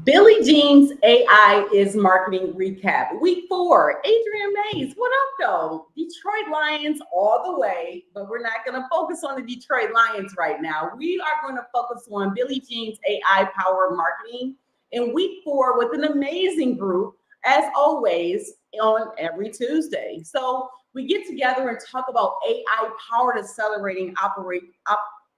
Billie Jean's AI is marketing recap. Week 4, Adrian Mays. What up, though? Detroit Lions all the way, but we're not going to focus on the Detroit Lions right now. We are going to focus on Billie Jean's AI powered marketing in week 4 with an amazing group, as always, on every Tuesday. So we get together and talk about AI powered accelerating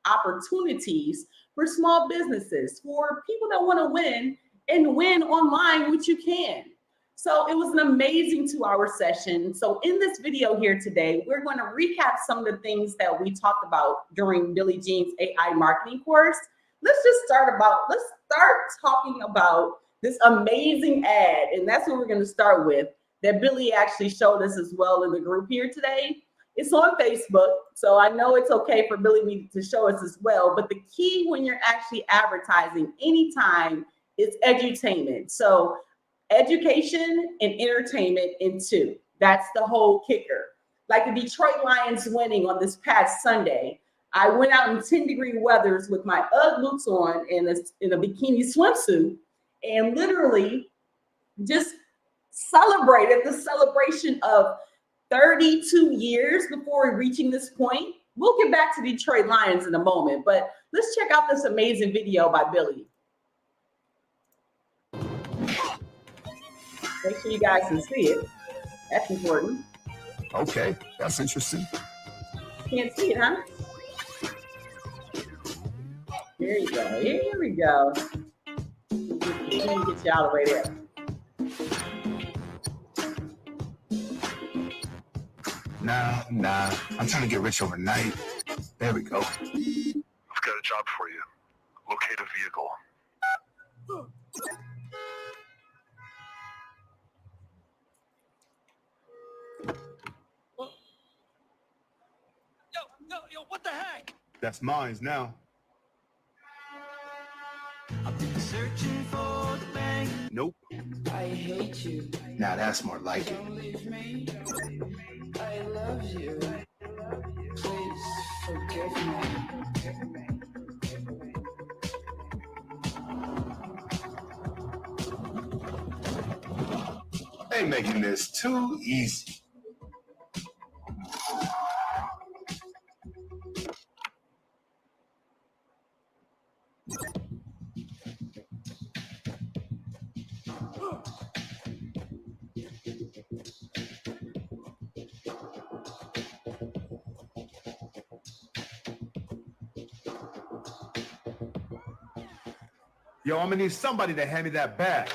opportunities for small businesses, for people that want to win and win online, which you can. So it was an amazing 2-hour session. So in this video here today, we're going to recap some of the things that we talked about during Billie Jean's AI marketing course. Let's start talking about this amazing ad. And that's what we're going to start with, that Billie actually showed us as well in the group here today. It's on Facebook, so I know it's okay for Billie to show us as well. But the key when you're actually advertising anytime is edutainment. So education and entertainment in two. That's the whole kicker. Like the Detroit Lions winning on this past Sunday, I went out in 10-degree weathers with my UGG boots on and in a bikini swimsuit, and literally just celebrated the celebration of 32 years before reaching this point. We'll get back to Detroit Lions in a moment, but let's check out this amazing video by Billie. Make sure you guys can see it. That's important. Okay, that's interesting. Can't see it, huh? Here you go. Here we go. Let me get you all the way there. Nah. I'm trying to get rich overnight. There we go. I've got a job for you. Locate a vehicle. Yo, what the heck? That's mine now. I've been searching for the bank. Nope. I hate you. Now that's more like it. Don't leave me. I love you. Please forgive me. They making this too easy. Yo, I'm gonna need somebody to hand me that bag.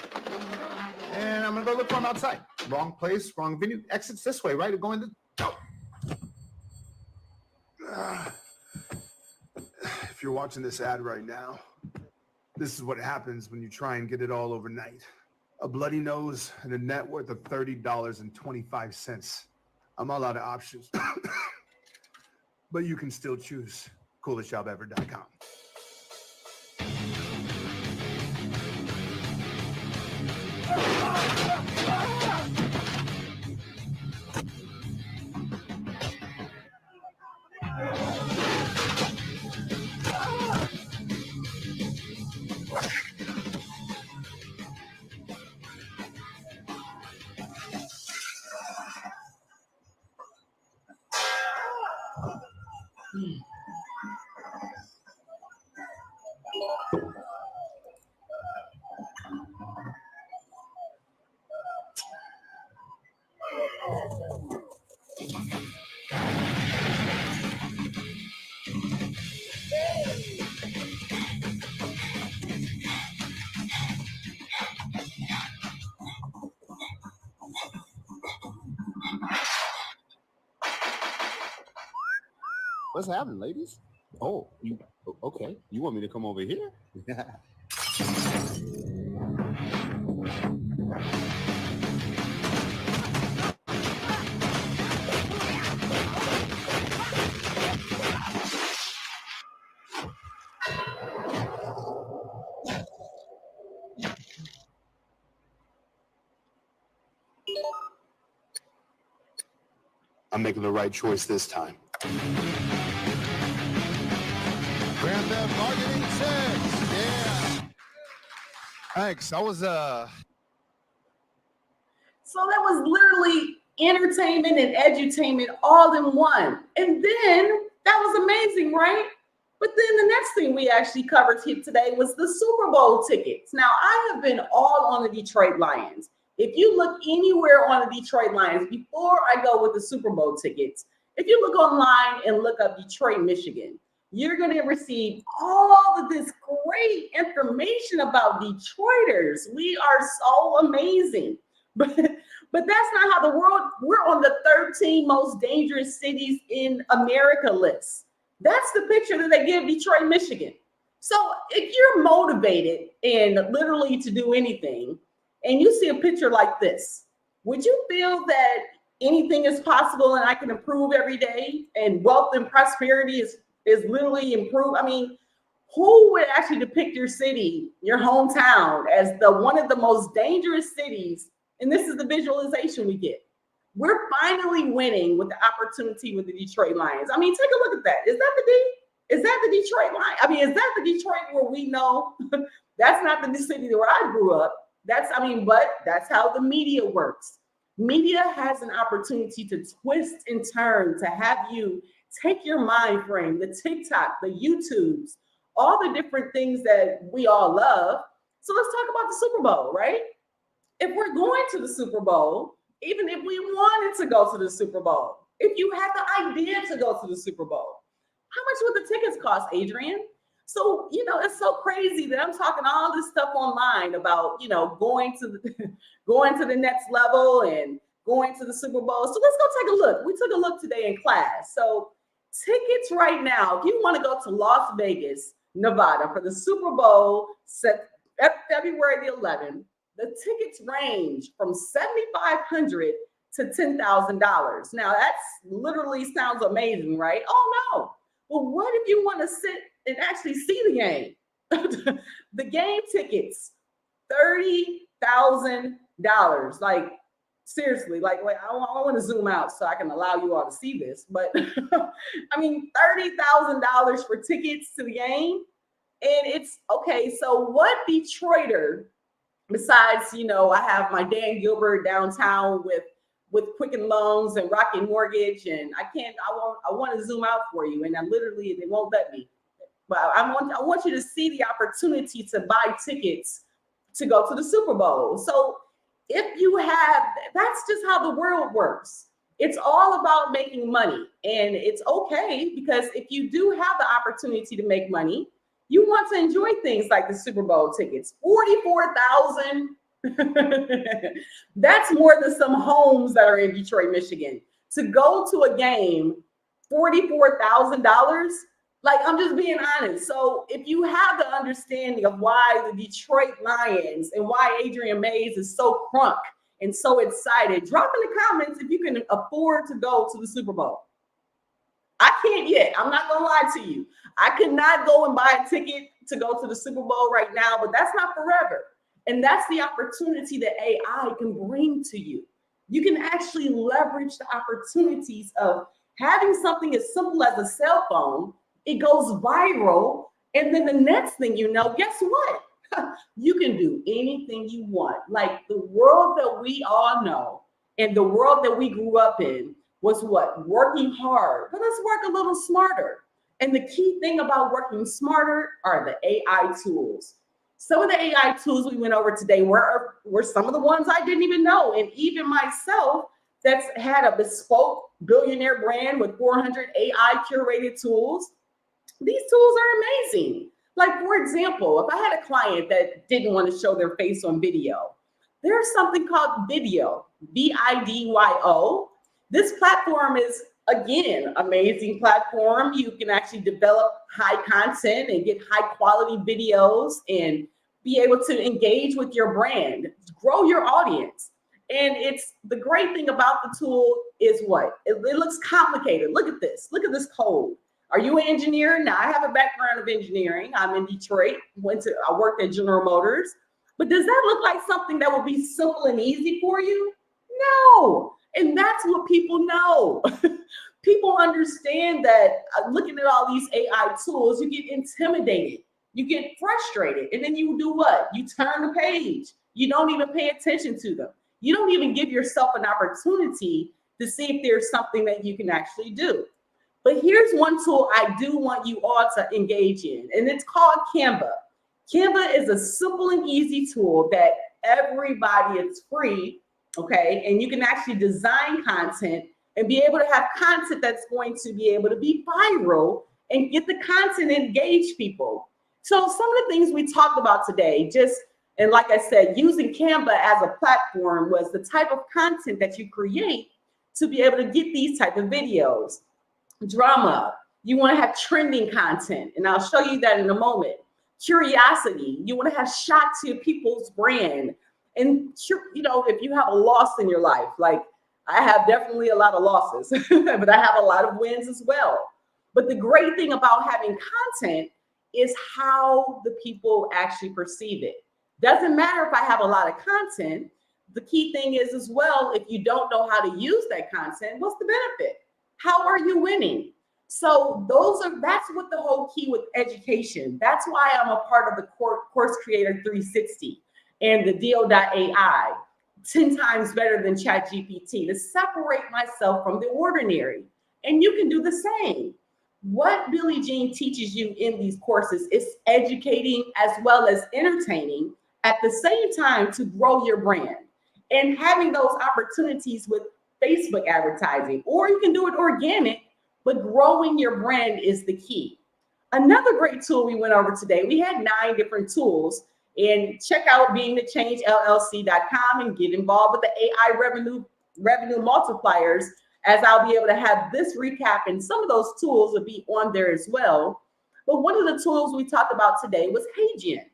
And I'm gonna go look for him outside. Wrong place, wrong venue. Exits this way, right? Going to... If you're watching this ad right now, this is what happens when you try and get it all overnight. A bloody nose and a net worth of $30.25. I'm all out of options. But you can still choose coolestjobever.com. What's happening, ladies? Oh, okay. You want me to come over here? I'm making the right choice this time. Grand Theft Marketing 6, yeah. Thanks. I was So that was literally entertainment and edutainment all in one. And then that was amazing, right? But then the next thing we actually covered here today was the Super Bowl tickets. Now, I have been all on the Detroit Lions. If you look anywhere on the Detroit Lions, before I go with the Super Bowl tickets, if you look online and look up Detroit, Michigan, you're going to receive all of this great information about Detroiters. We are so amazing. But that's not how the world, we're on the 13 most dangerous cities in America list. That's the picture that they give Detroit, Michigan. So if you're motivated and literally to do anything, and you see a picture like this, would you feel that anything is possible and I can improve every day and wealth and prosperity is literally improved? I mean, who would actually depict your city, your hometown, as the one of the most dangerous cities? And this is the visualization we get. We're finally winning with the opportunity with the Detroit Lions. I mean, take a look at that. Is that the Detroit Lions? I mean, is that the Detroit where we know that's not the city where I grew up? But that's how the media works. Media has an opportunity to twist and turn, to have you take your mind frame, the TikTok, the YouTubes, all the different things that we all love. So let's talk about the Super Bowl, right? If we're going to the Super Bowl, even if we wanted to go to the Super Bowl, if you had the idea to go to the Super Bowl, how much would the tickets cost, Adrian? So, it's so crazy that I'm talking all this stuff online about, going to the next level and going to the Super Bowl. So let's go take a look. We took a look today in class. So tickets right now, if you want to go to Las Vegas, Nevada for the Super Bowl, February the 11th, the tickets range from $7,500 to $10,000. Now that's literally sounds amazing, right? Oh no. Well, what if you want to sit and actually see the game? The game tickets, $30,000. Like seriously, like I want to zoom out so I can allow you all to see this. But I mean, $30,000 for tickets to the game. And it's okay. So what Detroiter, besides, I have my Dan Gilbert downtown with Quicken Loans and Rocket Mortgage, and I want to zoom out for you, and they won't let me. But I want you to see the opportunity to buy tickets to go to the Super Bowl. So if you have, that's just how the world works. It's all about making money, and it's okay, because if you do have the opportunity to make money, you want to enjoy things like the Super Bowl tickets. $44,000. That's more than some homes that are in Detroit, Michigan. To go to a game, $44,000. Like, I'm just being honest. So if you have the understanding of why the Detroit Lions and why Adrian Mays is so crunk and so excited, drop in the comments if you can afford to go to the Super Bowl. I can't yet. I'm not gonna lie to you. I could not go and buy a ticket to go to the Super Bowl right now, but that's not forever. And that's the opportunity that AI can bring to you. You can actually leverage the opportunities of having something as simple as a cell phone. It goes viral. And then the next thing you know, guess what? You can do anything you want. Like the world that we all know and the world that we grew up in was what? Working hard. But let's work a little smarter. And the key thing about working smarter are the AI tools. Some of the AI tools we went over today were some of the ones I didn't even know. And even myself, that's had a bespoke billionaire brand with 400 AI curated tools. These tools are amazing. Like, for example, if I had a client that didn't want to show their face on video, there's something called Video, VIDYO. This platform is, again, amazing platform. You can actually develop high content and get high quality videos and be able to engage with your brand, grow your audience. And it's the great thing about the tool is what? It looks complicated. Look at this. Look at this code. Are you an engineer? Now, I have a background of engineering. I'm in Detroit. I worked at General Motors. But does that look like something that would be simple and easy for you? No. And that's what people know. People understand that looking at all these AI tools, you get intimidated. You get frustrated, and then you do what? You turn the page. You don't even pay attention to them. You don't even give yourself an opportunity to see if there's something that you can actually do. But here's one tool I do want you all to engage in, and it's called Canva. Canva is a simple and easy tool that everybody, it's free, okay? And you can actually design content and be able to have content that's going to be able to be viral and get the content and engage people. So some of the things we talked about today, and like I said, using Canva as a platform was the type of content that you create to be able to get these type of videos. Drama, you want to have trending content, and I'll show you that in a moment. Curiosity, you want to have shock to people's brand. And if you have a loss in your life, like I have definitely a lot of losses, but I have a lot of wins as well. But the great thing about having content is how the people actually perceive it. Doesn't matter if I have a lot of content. The key thing is as well, if you don't know how to use that content, what's the benefit? How are you winning? So that's what the whole key with education. That's why I'm a part of the Course Creator 360 and the Deal.ai, 10 times better than ChatGPT, to separate myself from the ordinary. And you can do the same. What Billie Jean teaches you in these courses is educating as well as entertaining at the same time to grow your brand, and having those opportunities with Facebook advertising, or you can do it organic, but growing your brand is the key. Another great tool we went over today, we had 9 different tools, and check out beingthechangellc.com and get involved with the AI revenue multipliers, as I'll be able to have this recap, and some of those tools will be on there as well. But one of the tools we talked about today was HeyGen.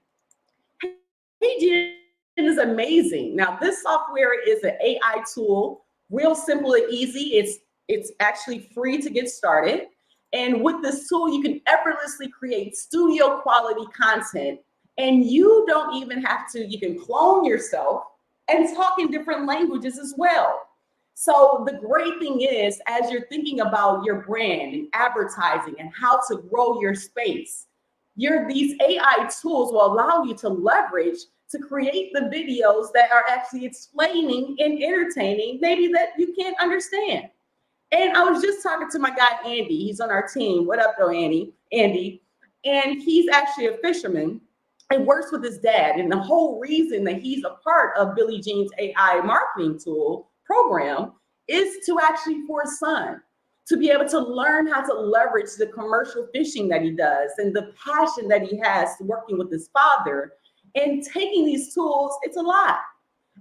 HeyGen is amazing. Now, this software is an AI tool, real simple and easy. It's actually free to get started. And with this tool, you can effortlessly create studio quality content, and you don't even have to, you can clone yourself and talk in different languages as well. So the great thing is, as you're thinking about your brand and advertising and how to grow your space, these AI tools will allow you to leverage to create the videos that are actually explaining and entertaining, maybe that you can't understand. And I was just talking to my guy, Andy. He's on our team. What up, though, Andy? And he's actually a fisherman and works with his dad. And the whole reason that he's a part of Billie Jean's AI marketing tool program is to actually, for his son, to be able to learn how to leverage the commercial fishing that he does and the passion that he has working with his father. And taking these tools, it's a lot.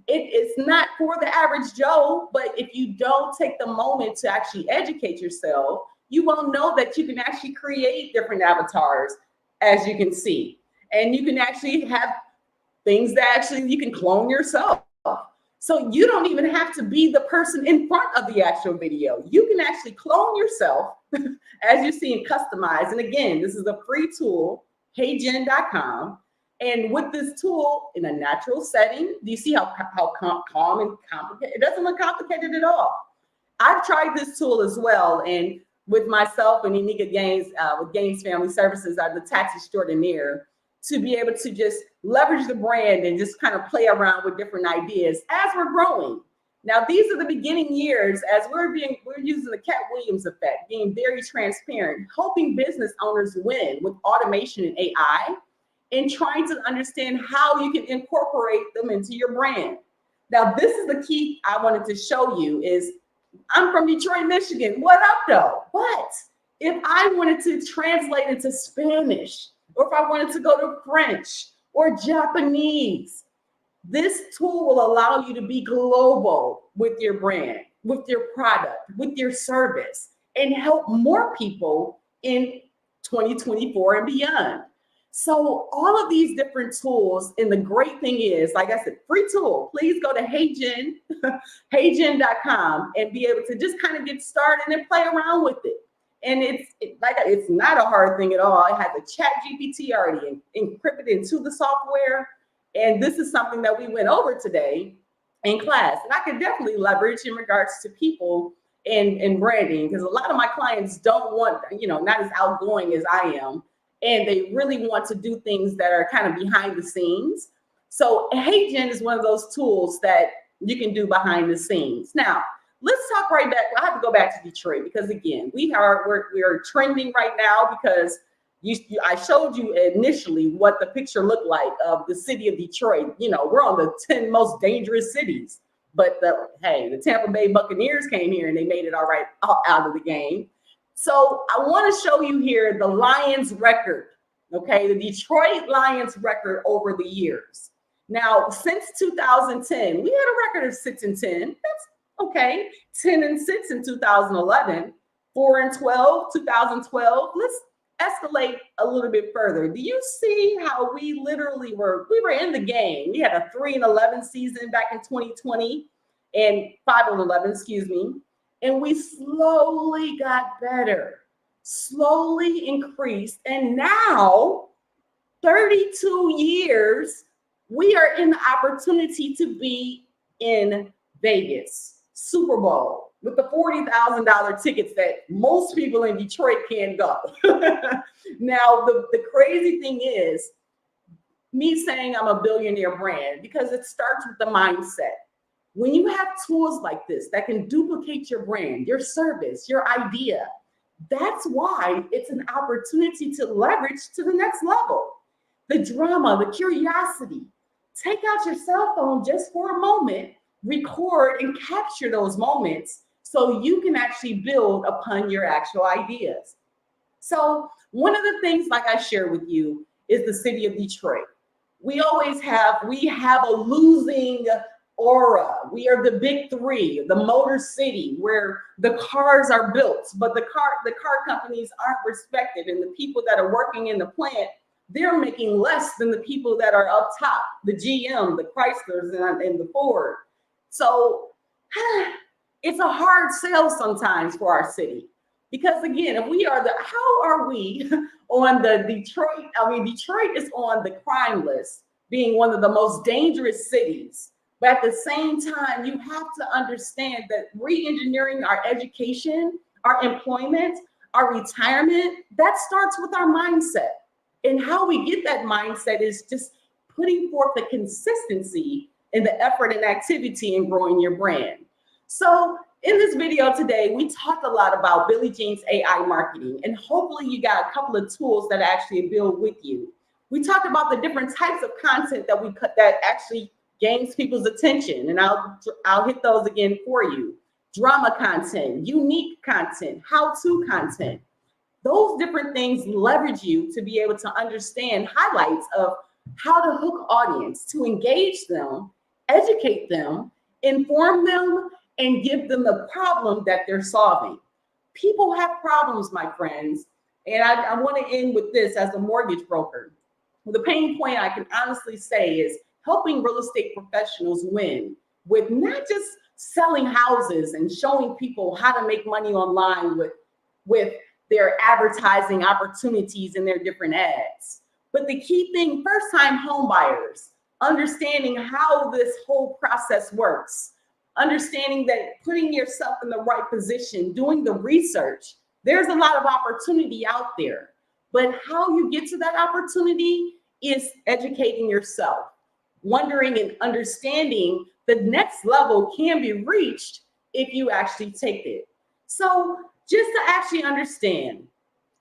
It's not for the average Joe, but if you don't take the moment to actually educate yourself, you won't know that you can actually create different avatars, as you can see. And you can actually have things that actually you can clone yourself. So you don't even have to be the person in front of the actual video. You can actually clone yourself, as you see, and customize. And again, this is a free tool, heygen.com. And with this tool in a natural setting, do you see how calm and complicated? It doesn't look complicated at all. I've tried this tool as well. And with myself and Unica Gaines, with Gaines Family Services, I'm the tax extraordinaire, to be able to just leverage the brand and just kind of play around with different ideas as we're growing. Now, these are the beginning years as we're using the Cat Williams effect, being very transparent, helping business owners win with automation and AI, and trying to understand how you can incorporate them into your brand. Now, this is the key I wanted to show you is, I'm from Detroit, Michigan. What up, though? But if I wanted to translate into Spanish, or if I wanted to go to French or Japanese, this tool will allow you to be global with your brand, with your product, with your service, and help more people in 2024 and beyond. So all of these different tools, and the great thing is, like I said, free tool. Please go to HeyGen, heygen.com, and be able to just kind of get started and play around with it. And it's not a hard thing at all. It has a chat GPT already encrypted into the software. And this is something that we went over today in class. And I could definitely leverage in regards to people and branding, because a lot of my clients don't want, not as outgoing as I am. and they really want to do things that are kind of behind the scenes. So HeyGen is one of those tools that you can do behind the scenes. Now, let's talk right back. I have to go back to Detroit because again, we are trending right now because I showed you initially what the picture looked like of the city of Detroit. You know, we're on the 10 most dangerous cities, but the Tampa Bay Buccaneers came here and they made it all right out of the game. So I want to show you here the Lions record, okay? The Detroit Lions record over the years. Now, since 2010, we had a record of 6-10. That's okay. 10-6 in 2011, 4-12, 2012. Let's escalate a little bit further. Do you see how we literally were in the game? We had a 3-11 season back in 2020 and 5-11, excuse me. And we slowly got better, slowly increased. And now, 32 years, we are in the opportunity to be in Vegas, Super Bowl, with the $40,000 tickets that most people in Detroit can't go. Now, the crazy thing is me saying I'm a billionaire brand because it starts with the mindset. When you have tools like this that can duplicate your brand, your service, your idea, that's why it's an opportunity to leverage to the next level. The drama, the curiosity. Take out your cell phone just for a moment, record and capture those moments so you can actually build upon your actual ideas. So one of the things, like I shared with you, is the city of Detroit. We have a losing aura. We are the big three, the motor city where the cars are built, but the car companies aren't respected, and the people that are working in the plant, they're making less than the people that are up top, the GM, the Chryslers, and the Ford. So it's a hard sell sometimes for our city. Because again, how are we on the Detroit? I mean, Detroit is on the crime list, being one of the most dangerous cities. But at the same time, you have to understand that re-engineering our education, our employment, our retirement, that starts with our mindset. And how we get that mindset is just putting forth the consistency in the effort and activity in growing your brand. So in this video today, we talked a lot about Billie Jean's AI marketing, and hopefully you got a couple of tools that actually build with you. We talked about the different types of content that actually gains people's attention, and I'll hit those again for you. Drama content, unique content, how-to content. Those different things leverage you to be able to understand highlights of how to hook audience, to engage them, educate them, inform them, and give them the problem that they're solving. People have problems, my friends. And I want to end with this as a mortgage broker. The pain point I can honestly say is helping real estate professionals win with not just selling houses and showing people how to make money online with their advertising opportunities and their different ads. But the key thing, first-time home buyers, understanding how this whole process works, understanding that putting yourself in the right position, doing the research, there's a lot of opportunity out there. But how you get to that opportunity is educating yourself, wondering and understanding the next level can be reached if you actually take it. So just to actually understand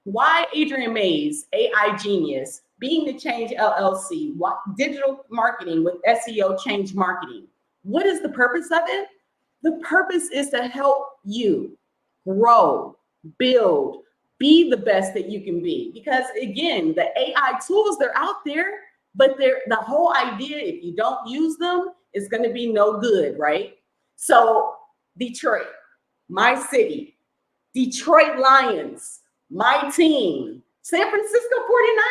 why Adrian Mays, AI Genius, Being the Change LLC, digital marketing with SEO change marketing. What is the purpose of it? The purpose is to help you grow, build, be the best that you can be. Because again, the AI tools, they're out there, but the whole idea, if you don't use them, is going to be no good, right? So Detroit, my city, Detroit Lions, my team, San Francisco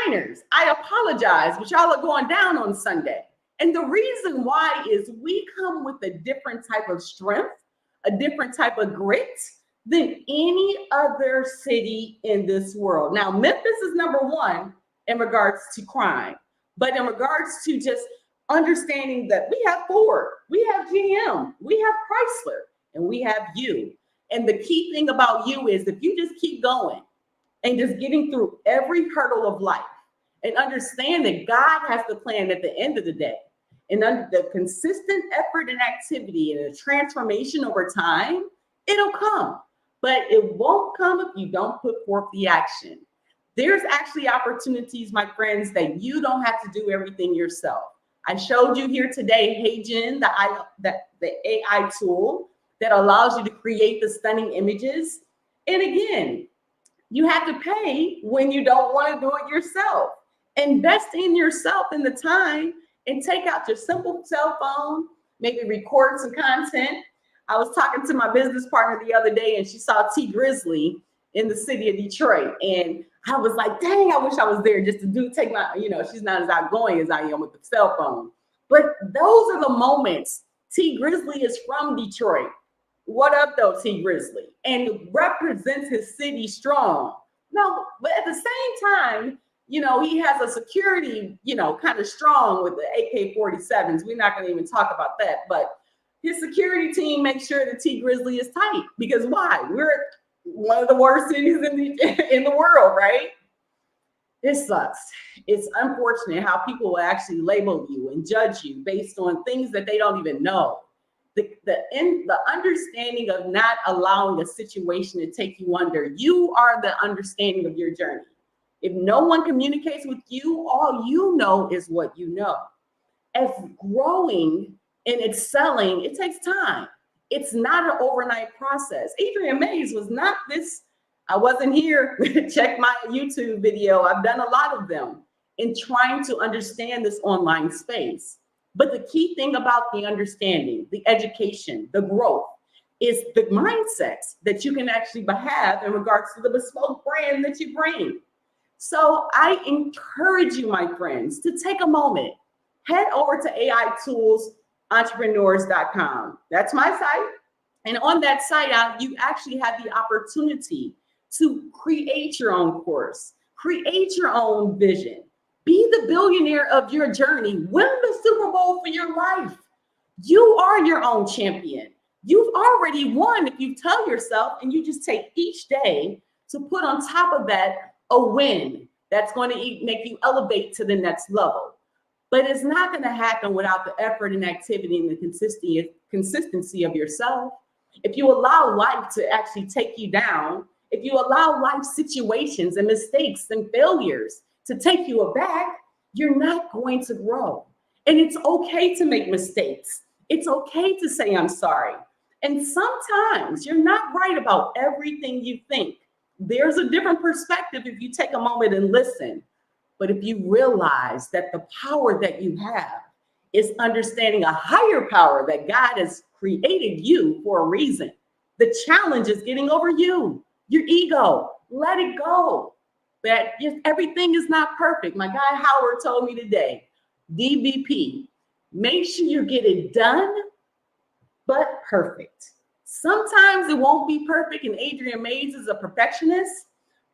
49ers. I apologize, but y'all are going down on Sunday. And the reason why is we come with a different type of strength, a different type of grit than any other city in this world. Now, Memphis is number one in regards to crime, but in regards to just understanding that we have Ford, we have GM, we have Chrysler, and we have you. And the key thing about you is if you just keep going, and just getting through every hurdle of life and understand that God has the plan at the end of the day. And under the consistent effort and activity and the transformation over time, it'll come. But it won't come if you don't put forth the action. There's actually opportunities, my friends, that you don't have to do everything yourself. I showed you here today, Hey Jen, the AI tool that allows you to create the stunning images. And again, you have to pay when you don't want to do it yourself. Invest in yourself in the time and take out your simple cell phone, maybe record some content. I was talking to my business partner the other day and she saw T Grizzly in the city of Detroit. And I was like, dang, I wish I was there just to take my, she's not as outgoing as I am with the cell phone. But those are the moments. T Grizzly is from Detroit. What up though, T Grizzly? And represents his city strong. No, but at the same time, he has a security, kind of strong with the AK-47s. We're not going to even talk about that. But his security team makes sure that T Grizzly is tight. Because why? We're one of the worst cities in the world, right? It sucks. It's unfortunate how people will actually label you and judge you based on things that they don't even know. The understanding of not allowing a situation to take you under. You are the understanding of your journey. If no one communicates with you, all you know is what you know. As growing and excelling, it takes time. It's not an overnight process. Adrienne Mays was not this. I wasn't here. Check my YouTube video. I've done a lot of them in trying to understand this online space. But the key thing about the understanding, the education, the growth is the mindsets that you can actually have in regards to the bespoke brand that you bring. So I encourage you, my friends, to take a moment, head over to AIToolsentrepreneurs.com. That's my site. And on that site, you actually have the opportunity to create your own course, create your own vision, be the billionaire of your journey, win the Super Bowl for your life. You are your own champion. You've already won if you tell yourself and you just take each day to put on top of that a win that's going to make you elevate to the next level. But it's not going to happen without the effort and activity and the consistency of yourself. If you allow life to actually take you down, if you allow life situations and mistakes and failures to take you aback, you're not going to grow. And it's okay to make mistakes. It's okay to say, I'm sorry. And sometimes you're not right about everything you think. There's a different perspective if you take a moment and listen. But if you realize that the power that you have is understanding a higher power, that God has created you for a reason. The challenge is getting over you, your ego. Let it go. That everything is not perfect. My guy Howard told me today, DBP, make sure you get it done, but perfect. Sometimes it won't be perfect, and Adrienne Mays is a perfectionist,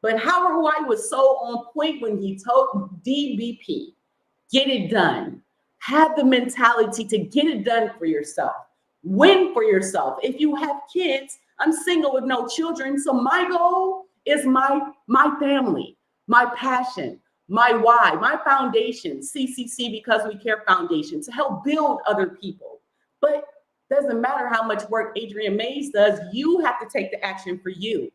but Howard White was so on point when he told DBP, get it done. Have the mentality to get it done for yourself. Win for yourself. If you have kids, I'm single with no children, so my goal is my family, my passion, my why, my foundation, CCC Because We Care Foundation, to help build other people. But doesn't matter how much work Adrienne Mays does, you have to take the action for you.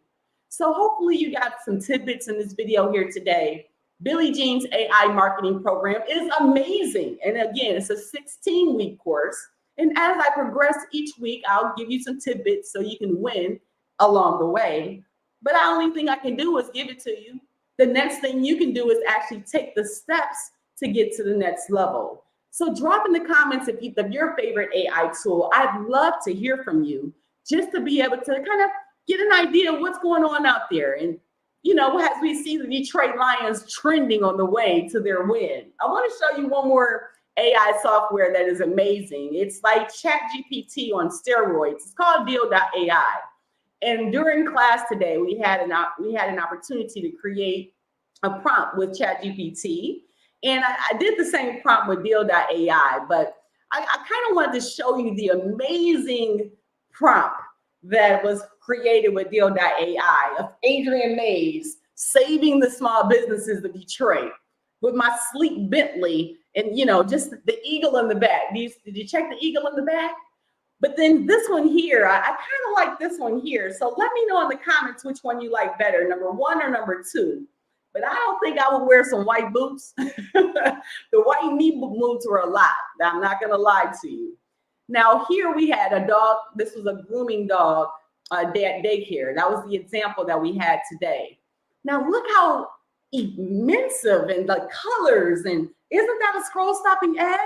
So hopefully you got some tidbits in this video here today. Billie Jean's AI marketing program is amazing. And again, it's a 16-week course. And as I progress each week, I'll give you some tidbits so you can win along the way. But the only thing I can do is give it to you. The next thing you can do is actually take the steps to get to the next level. So drop in the comments if your favorite AI tool. I'd love to hear from you just to be able to kind of get an idea of what's going on out there. And, as we see the Detroit Lions trending on the way to their win, I want to show you one more AI software that is amazing. It's like ChatGPT on steroids. It's called Deal.ai. And during class today, we had an opportunity to create a prompt with ChatGPT. And I did the same prompt with Deal.ai, but I kind of wanted to show you the amazing prompt that was created with Deal.ai of Adrienne Mays saving the small businesses of Detroit with my sleek Bentley and, just the eagle in the back. Did you check the eagle in the back? But then this one here, I kind of like this one here. So let me know in the comments which one you like better, number 1 or number 2. But I don't think I would wear some white boots. The white knee boots were a lot. I'm not going to lie to you. Now here we had a dog. This was a grooming dog daycare. That was the example that we had today. Now look how immense and the colors, and isn't that a scroll stopping ad?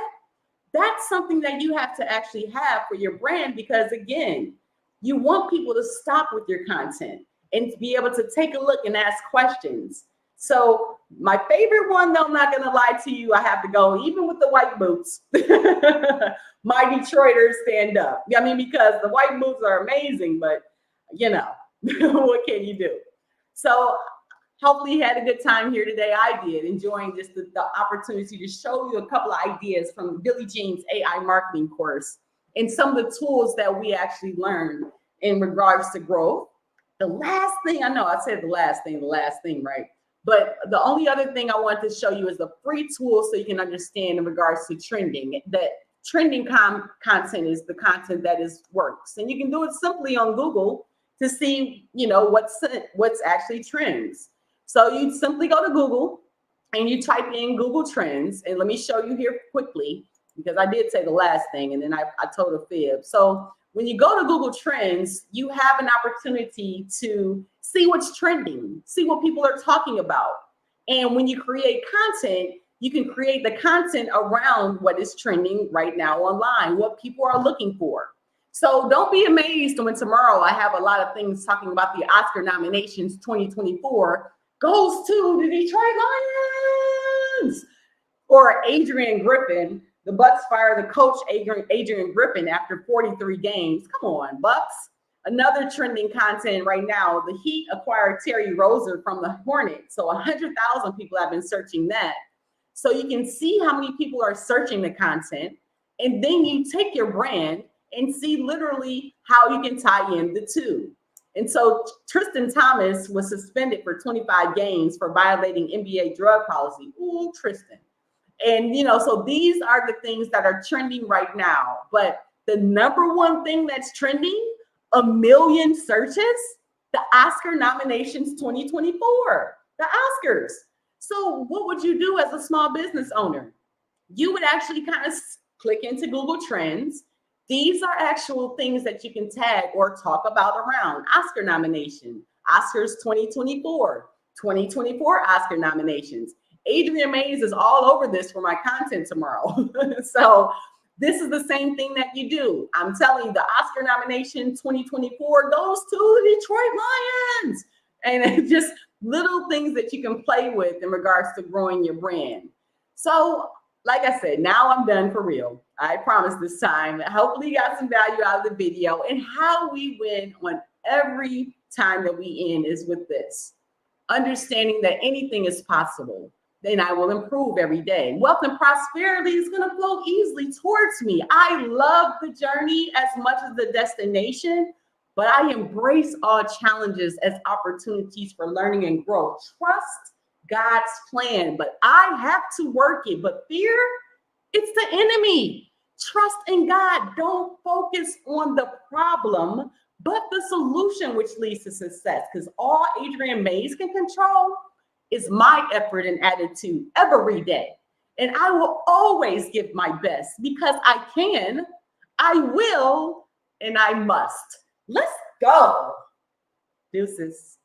That's something that you have to actually have for your brand, because again, you want people to stop with your content and to be able to take a look and ask questions. So my favorite one, though, I'm not going to lie to you, I have to go, even with the white boots, my Detroiters stand up. I mean, because the white boots are amazing, but what can you do? So hopefully you had a good time here today. I did, enjoying just the opportunity to show you a couple of ideas from Billie Jean's AI marketing course and some of the tools that we actually learned in regards to growth. The last thing, I know I said the last thing, right? But the only other thing I want to show you is the free tool so you can understand in regards to trending. That trending content is the content that works. And you can do it simply on Google to see, what's actually trends. So you simply go to Google and you type in Google Trends. And let me show you here quickly, because I did say the last thing and then I told a fib. So when you go to Google Trends, you have an opportunity to see what's trending, see what people are talking about. And when you create content, you can create the content around what is trending right now online, what people are looking for. So don't be amazed when tomorrow I have a lot of things talking about the Oscar nominations 2024 goes to the Detroit Lions, or Adrian Griffin. The Bucks fire the coach Adrian Griffin after 43 games. Come on, Bucks. Another trending content right now, the Heat acquired Terry Rozier from the Hornets. So 100,000 people have been searching that. So you can see how many people are searching the content. And then you take your brand and see literally how you can tie in the two. And so Tristan Thomas was suspended for 25 games for violating NBA drug policy. Ooh, Tristan. And, so these are the things that are trending right now. But the number one thing that's trending, 1 million searches, the Oscar nominations 2024, the Oscars. So what would you do as a small business owner? You would actually kind of click into Google Trends. These are actual things that you can tag or talk about around Oscar nomination, Oscars 2024, 2024 Oscar nominations. Adrian Mays is all over this for my content tomorrow. So this is the same thing that you do. I'm telling you, the Oscar nomination 2024 goes to the Detroit Lions. And it's just little things that you can play with in regards to growing your brand. So like I said, now I'm done for real. I promise this time. Hopefully you got some value out of the video. And how we win on every time that we end is with this. Understanding that anything is possible. Then I will improve every day. Wealth and prosperity is going to flow easily towards me. I love the journey as much as the destination, but I embrace all challenges as opportunities for learning and growth. Trust God's plan, but I have to work it. But fear, it's the enemy. Trust in God. Don't focus on the problem, but the solution which leads to success. Because all Adrian Mays can control is my effort and attitude every day. And I will always give my best because I can, I will, and I must. Let's go. Deuces.